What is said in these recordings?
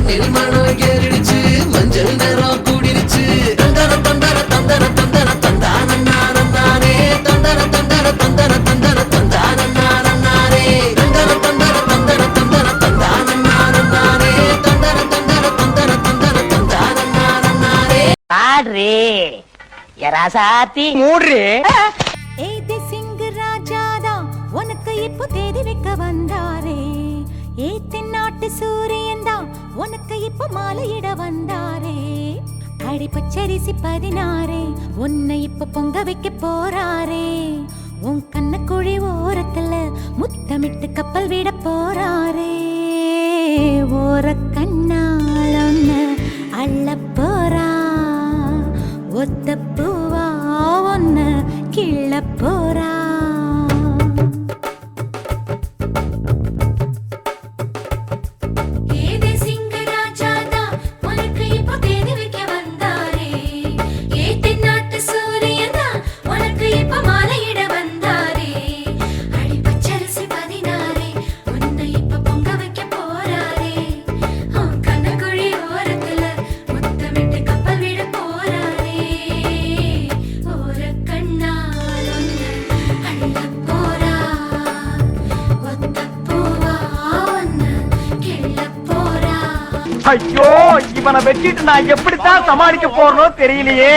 மண்ணில் மனம் ஏறிடுச்சு மஞ்சள் நேரம் கூடிருச்சு தந்தர தந்தர தந்தர தந்தர தந்தானே தந்தர தந்தர தந்தர தந்தர தந்தானே தந்தர தந்தர தந்தர தந்தர தந்தானே தந்தர தந்தர தந்தர தந்தர தந்தானே பாடுறே எராசாத்தி மூடுறே ஏதி சிங் ராஜாதா உனக்கு இப்போ தேதி வைக்க வந்தாரே ஏ தென்னாட்டு சூரியன் தான் உனக்கு இப்போ மாலையிட வந்தாரே அடி பச்சரிசி 16 உன்னை இப்ப பொங்க வைக்க போறாரே உன் கண்ணக்குழி ஓரத்துல முத்தமிட்டு கப்பல் விட போறாரே ஓர கண்ணால் ஒன்னு அள்ள போறா ஒத்த பூவா ஒன்னு கிள்ள போறா ஐயோ இவனை வெட்டிட்டு நான் எப்படித்தான் சமாளிக்க போறனோ தெரியலையே.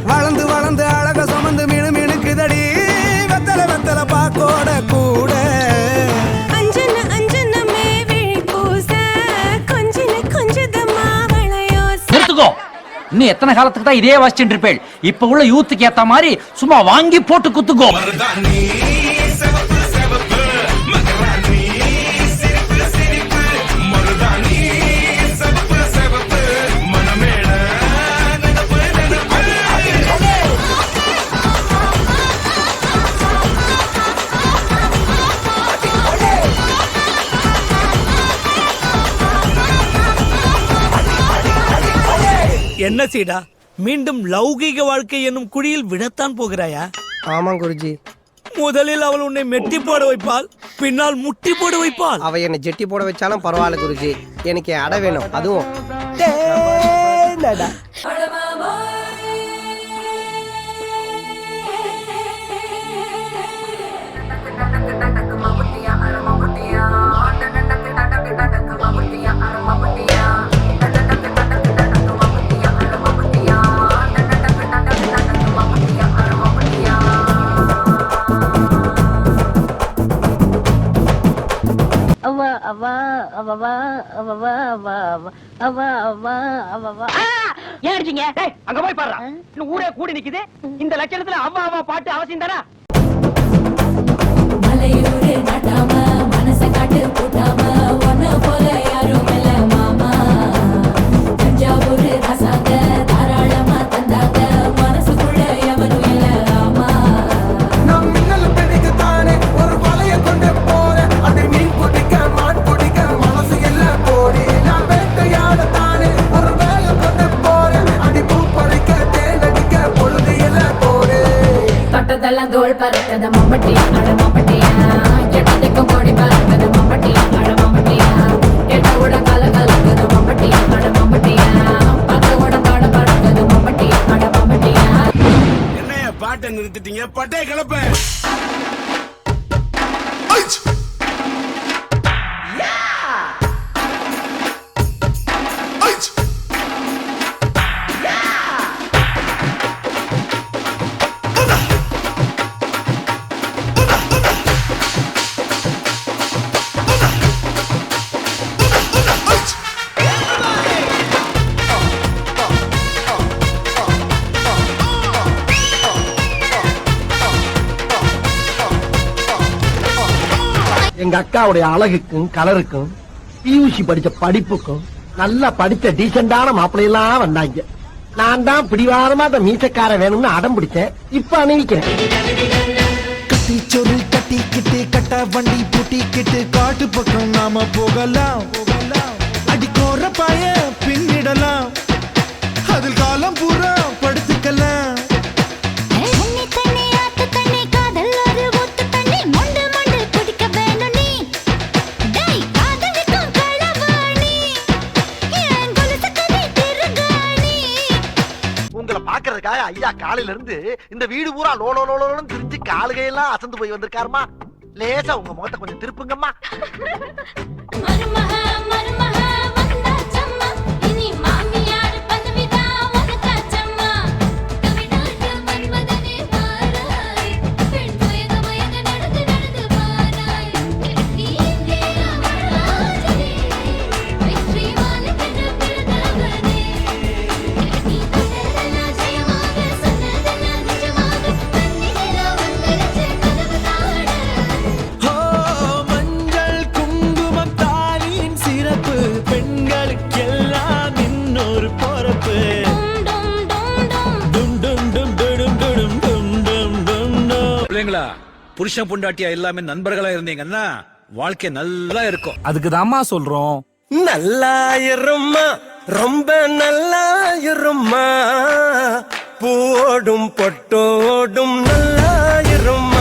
வளர்ந்து வளர்ந்து அழக சுமந்து மினு மினுக்குதடி வெத்தல வெத்தல பாக்கோட கூட இன்னும் எத்தனை காலத்துக்கு தான் இதே வாசிச்சுட்டு இருப்பேள்? இப்ப உள்ள யூத்துக்கு ஏத்த மாதிரி சும்மா வாங்கி போட்டு குத்துக்கோ. என்ன சீடா, மீண்டும் லௌகீக வாழ்க்கை என்னும் குழியில் விடத்தான் போகிறாயா? ஆமா குருஜி. முதலில் அவள் உன்னை மெட்டி போட வைப்பாள், பின்னால் முட்டி போட வைப்பாள். அவ என்னை ஜெட்டி போட வச்சாலும் பரவாயில்ல குருஜி, எனக்கு அடை வேணும். அதுவும் அங்க போய் பாரு, இன்னும் ஊரே கூடி நிக்குது. இந்த லட்சணத்துல அவ்வா அவ்வா பாட்டு அவசியம் தானே? மலையூரு நட்டாம மனச காட்டு போட்டாம ஒன்ன போல யாரும் இல்ல மாமா. தஞ்சாவூர் ரசாங்க தாராளமா தந்தாங்க மனசுக்குள்ள எவனும் இல்ல ஆமா. நம் மின்னல் பெண்ணுக்கு தானே ஒரு வலைய கொண்டு போறேன். அதை மீன் பிடிக்க மான் பிடிக்க மனசு எல்லாம் போடி. நான் வேட்டையாட தானே ஒரு வேலை கொண்டு போறேன். அடி பூ பறிக்க தேனடிக்க பொழுது எல்லாம் போடு. தொட்டதெல்லாம் தோல் பறக்கத மம்பட்டியா அட மம்பட்டியா. எட்டத்துக்கும் கோடி பறக்கத மம்பட்டியா அட மம்பட்டியா. எட்ட விட கல கலக்கது மம்பட்டியா அட மம்பட்டியா. பத்த விட பாட பறக்கது மம்பட்டியா அட மம்பட்டியா. என்னைய பாட்டை நிறுத்திட்டீங்க, பட்டே கிளப்ப. எங்க அக்காவுடைய அழகுக்கும் கலருக்கும் பியூசி படிச்ச படிப்புக்கும் நல்லா படிச்ச டீசென்டான மாப்பிள்ளையெல்லாம் வந்தாங்க. நான் தான் பிடிவாதமா அந்த மீசக்கார வேணும்னு அடம் பிடிச்சேன். இப்ப அணிவிக்கிறேன். கட்டி சொரு கட்டிக்கிட்டு கட்ட வண்டி பூட்டிக்கிட்டு காட்டு பக்கம் நாம போகலாம். அடி ஐயா காலையில இருந்து இந்த வீடு பூரா லோலோன்னு திரிஞ்சு காலுகையெல்லாம் அசந்து போய் வந்திருக்காருமா. லேசா உங்க முகத்தை கொஞ்சம் திருப்புங்கம்மா. மருமக மருமக வந்தாச்சம்மா இனி மாமியார் பதவிதான் உனக்காச்சம்மா தமிழ்நாட்டு மன்மதனே பாராய் பெண் மயங்க மயங்க நடந்து நடந்து பாராய் நீ இந்தியா ராஜனே வெற்றி மாலைக்கென்ற பிரதமனே நீ தொட்டதெல்லாம் ஜெயமாக சொன்னதெல்லாம் நிஜமாக கண்ணிகளா வந்துருச்சு கனவு தாட மஞ்சள் குங்குமம் தாலியின் சிறப்பு பெண்களுக்கெல்லாம் இன்னொரு பொறுப்பு டும் டும் டும் டும் டும் டும் டும் டும் டும். பிள்ளைங்களா புருஷன் பொண்டாட்டியா எல்லாமே நண்பர்களா இருந்தீங்கன்னா வாழ்க்கை நல்லா இருக்கும். அதுக்கு தாம்மா சொல்றோம். நல்லா இரும்மா, ரொம்ப நல்லா இரும்மா, பூவோடும் பொட்டோடும் நல்லா இரும்மா.